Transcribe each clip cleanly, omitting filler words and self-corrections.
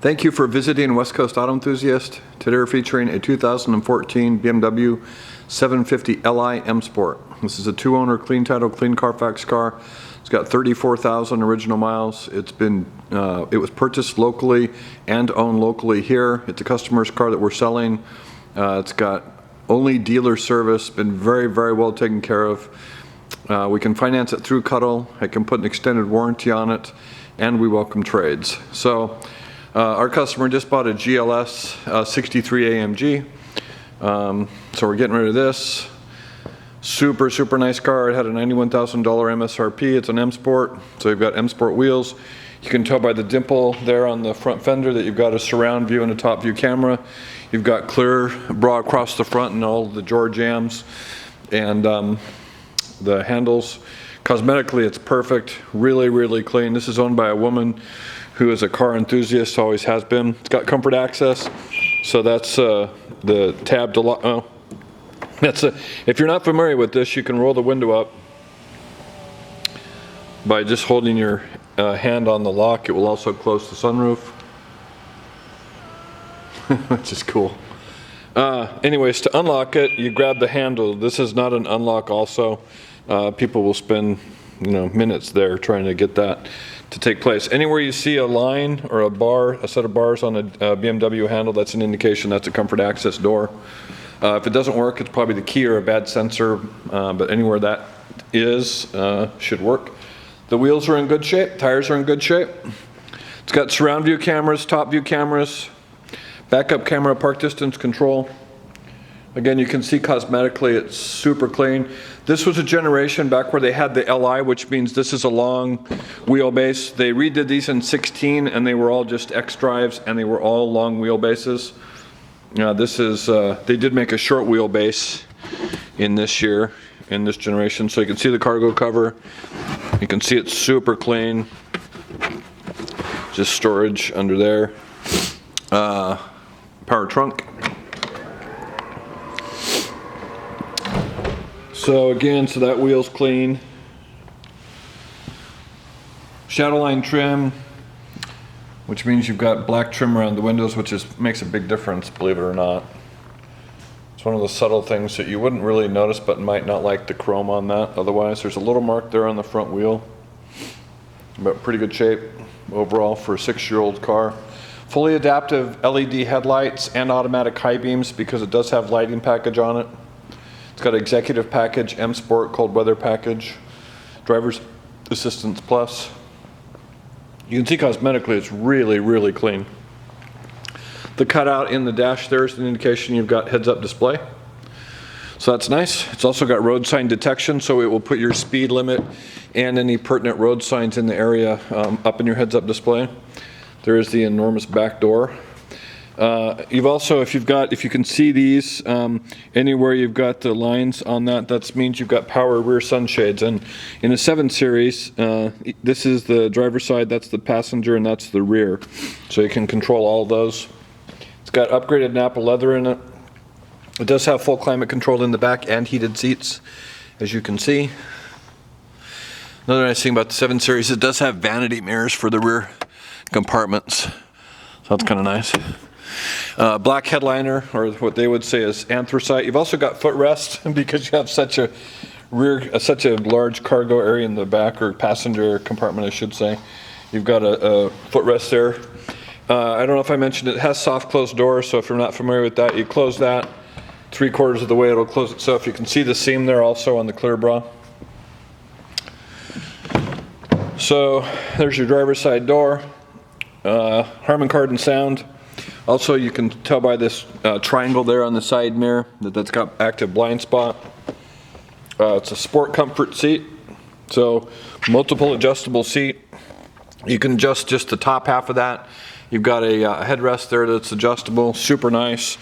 Thank you for visiting West Coast Auto Enthusiast. Today we're featuring a 2014 BMW 750 Li M Sport. This is a two-owner, clean title, clean Carfax car. It's got 34,000 original miles. It was purchased locally and owned locally here. It's a customer's car that we're selling. It's got only dealer service, been very, very well taken care of. We can finance it through Cuddle. I can put an extended warranty on it, and we welcome trades. So our customer just bought a GLS 63 AMG. So we're getting rid of this. Super, super nice car. It had a $91,000 MSRP. It's an M Sport, so you've got M Sport wheels. You can tell by the dimple there on the front fender that you've got a surround view and a top view camera. You've got clear bra across the front and all the drawer jams, and the handles. Cosmetically, it's perfect. Really, really clean. This is owned by a woman who is a car enthusiast, always has been. It's got comfort access, so that's the tab to lock. Oh, if you're not familiar with this, you can roll the window up by just holding your hand on the lock. It will also close the sunroof, which is cool. Anyways, to unlock it, you grab the handle. This is not an unlock also. People will spend minutes there trying to get that to take place. Anywhere you see a line or a bar, a set of bars on a BMW handle, that's an indication that's a comfort access door. If it doesn't work, it's probably the key or a bad sensor, but anywhere that is should work. The wheels are in good shape, tires are in good shape. It's got surround view cameras, top view cameras, backup camera, park distance control. Again, you can see cosmetically it's super clean. This was a generation back where they had the Li, which means this is a long wheelbase. They redid these in 16 and they were all just X drives and they were all long wheelbases. This is, they did make a short wheelbase in this year, in this generation. So you can see the cargo cover. You can see it's super clean. Just storage under there. Power trunk. So again, so that wheel's clean. Shadowline trim, which means you've got black trim around the windows, which makes a big difference, believe it or not. It's one of the subtle things that you wouldn't really notice, but might not like the chrome on that. Otherwise, there's a little mark there on the front wheel, but pretty good shape overall for a 6-year-old car. Fully adaptive LED headlights and automatic high beams because it does have lighting package on it. It's got executive package, M Sport, cold weather package, driver's assistance plus. You can see cosmetically it's really, really clean. The cutout in the dash there is an indication you've got heads-up display. So that's nice. It's also got road sign detection, so it will put your speed limit and any pertinent road signs in the area up in your heads-up display. There is the enormous back door. You've also, if you can see these, anywhere you've got the lines on that means you've got power rear sunshades. And in a 7 Series, this is the driver's side, that's the passenger, and that's the rear. So you can control all of those. It's got upgraded Napa leather in it. It does have full climate control in the back and heated seats, as you can see. Another nice thing about the 7 Series, it does have vanity mirrors for the rear compartments. So that's kind of nice. Black headliner, or what they would say is anthracite. You've also got footrest because you have such a large cargo area in the back, or passenger compartment I should say. You've got a footrest there. I don't know if I mentioned it has soft close doors, so if you're not familiar with that, you close that 3/4 of the way, it'll close itself. You can see the seam there also on the clear bra. So there's your driver's side door. Harman Kardon Sound. Also, you can tell by this triangle there on the side mirror that's got active blind spot. It's a sport comfort seat, so multiple adjustable seat. You can adjust just the top half of that. You've got a headrest there that's adjustable, super nice.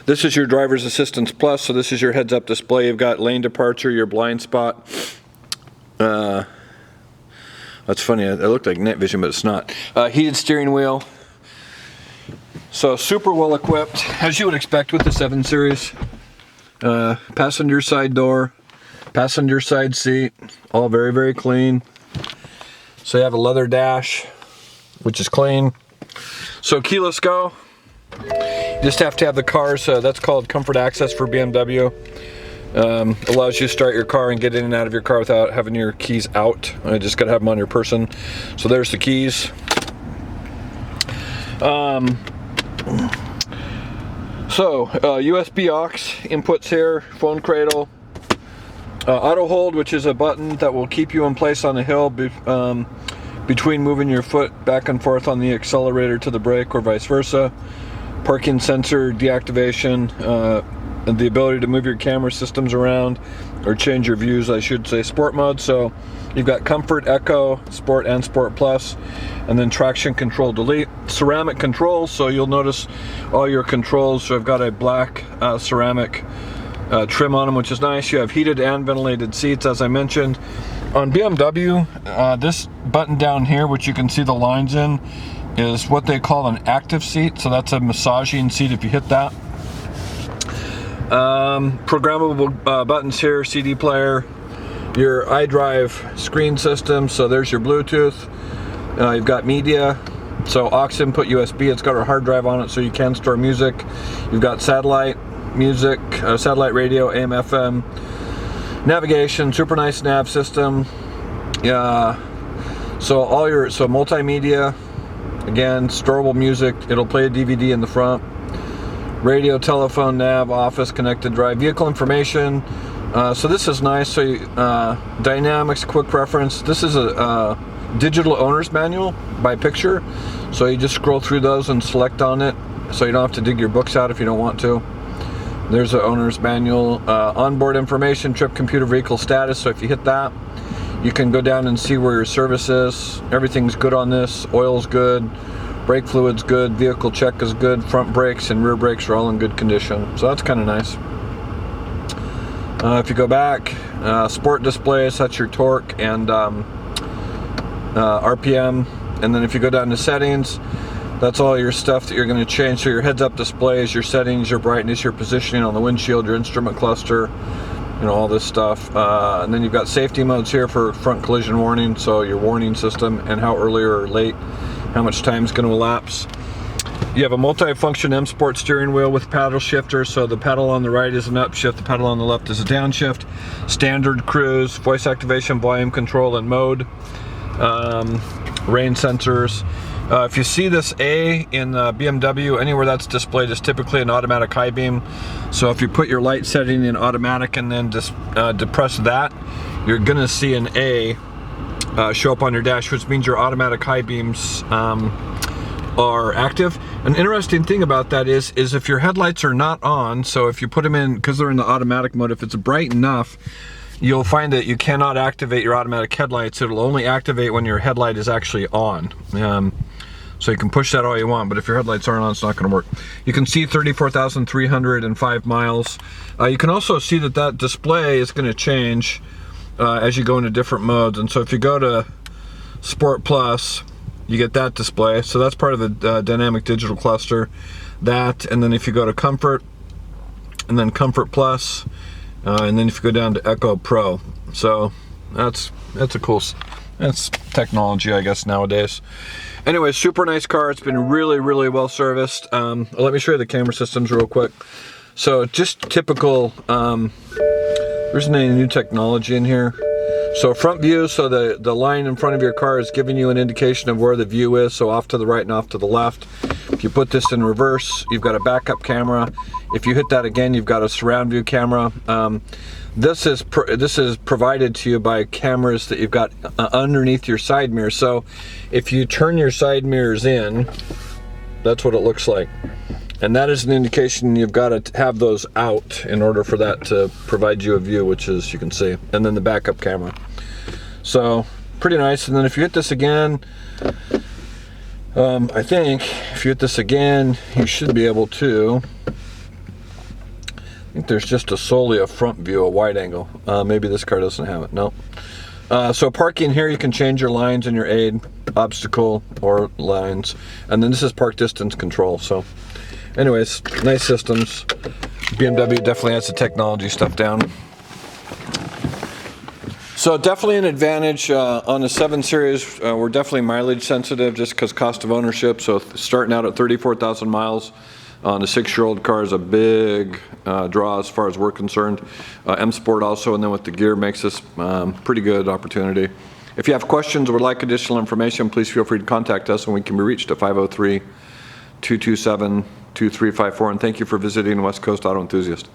This is your driver's assistance plus, so this is your heads-up display. You've got lane departure, your blind spot. That's funny, it looked like night vision, but it's not. Heated steering wheel. So super well equipped, as you would expect with the 7 Series. Passenger side door, passenger side seat, all very, very clean. So you have a leather dash, which is clean. So keyless go. You just have to have the cars, that's called comfort access for BMW. Allows you to start your car and get in and out of your car without having your keys out. I just gotta have them on your person. So there's the keys. USB aux inputs here, phone cradle, auto hold, which is a button that will keep you in place on the hill between moving your foot back and forth on the accelerator to the brake or vice versa. Parking sensor deactivation, and the ability to move your camera systems around or change your views, I should say. Sport mode, so you've got Comfort, Eco, Sport, and Sport Plus, and then traction control delete. Ceramic controls, so you'll notice all your controls. So I've got a black ceramic trim on them, which is nice. You have heated and ventilated seats, as I mentioned. On BMW, this button down here, which you can see the lines in, is what they call an active seat. So that's a massaging seat if you hit that. Programmable buttons here, CD player, your iDrive screen system, so there's your Bluetooth. You've got media, so aux input USB, it's got a hard drive on it so you can store music. You've got satellite music, satellite radio, AM, FM, navigation, super nice nav system. Yeah, so multimedia, again, storable music, it'll play a DVD in the front. Radio, telephone, nav, office, connected drive, vehicle information. So this is nice. So dynamics, quick reference. This is a digital owner's manual by picture. So you just scroll through those and select on it. So you don't have to dig your books out if you don't want to. There's the owner's manual. Onboard information, trip, computer, vehicle status. So if you hit that, you can go down and see where your service is. Everything's good on this. Oil's good. Brake fluid's good, vehicle check is good, front brakes and rear brakes are all in good condition. So that's kind of nice. If you go back, sport displays, that's your torque and RPM. And then if you go down to settings, that's all your stuff that you're going to change. So your heads-up display is your settings, your brightness, your positioning on the windshield, your instrument cluster, you know, all this stuff. And then you've got safety modes here for front collision warning, so your warning system and how early or late, how much time is going to elapse. You have a multi-function M Sport steering wheel with paddle shifter, so the pedal on the right is an upshift, the pedal on the left is a downshift. Standard cruise, voice activation, volume control, and mode. Rain sensors. If you see this A in BMW, anywhere that's displayed is typically an automatic high beam. So if you put your light setting in automatic and then depress that, you're going to see an A show up on your dash, which means your automatic high beams are active. An interesting thing about that is if your headlights are not on, so if you put them in, because they're in the automatic mode, if it's bright enough, you'll find that you cannot activate your automatic headlights. It'll only activate when your headlight is actually on. So you can push that all you want, but if your headlights aren't on, it's not going to work. You can see 34,305 miles. You can also see that display is going to change as you go into different modes. And so if you go to Sport Plus, you get that display. So that's part of the dynamic digital cluster. That, and then if you go to Comfort, and then Comfort Plus, and then if you go down to Eco Pro. So that's a cool, that's technology, I guess, nowadays. Anyway, super nice car. It's been really, really well serviced. Let me show you the camera systems real quick. So just typical, there's any new technology in here. So front view, so the line in front of your car is giving you an indication of where the view is, so off to the right and off to the left. If you put this in reverse, you've got a backup camera. If you hit that again, you've got a surround view camera. This is provided to you by cameras that you've got underneath your side mirror. So if you turn your side mirrors in, that's what it looks like. And that is an indication you've got to have those out in order for that to provide you a view, which is, you can see, and then the backup camera. So pretty nice. And then if you hit this again, I think if you hit this again, you should be able to, I think there's just solely a front view, a wide angle. Maybe this car doesn't have it, no. So parking here, you can change your lines in your aid, obstacle or lines. And then this is park distance control. So anyways, nice systems. BMW definitely has the technology stuff down. So definitely an advantage on the 7 Series. We're definitely mileage sensitive just because cost of ownership. So starting out at 34,000 miles on a 6-year-old car is a big draw as far as we're concerned. M Sport also, and then with the gear makes this pretty good opportunity. If you have questions or would like additional information, please feel free to contact us, and we can be reached at 503-227-2354. And thank you for visiting West Coast Auto Enthusiast.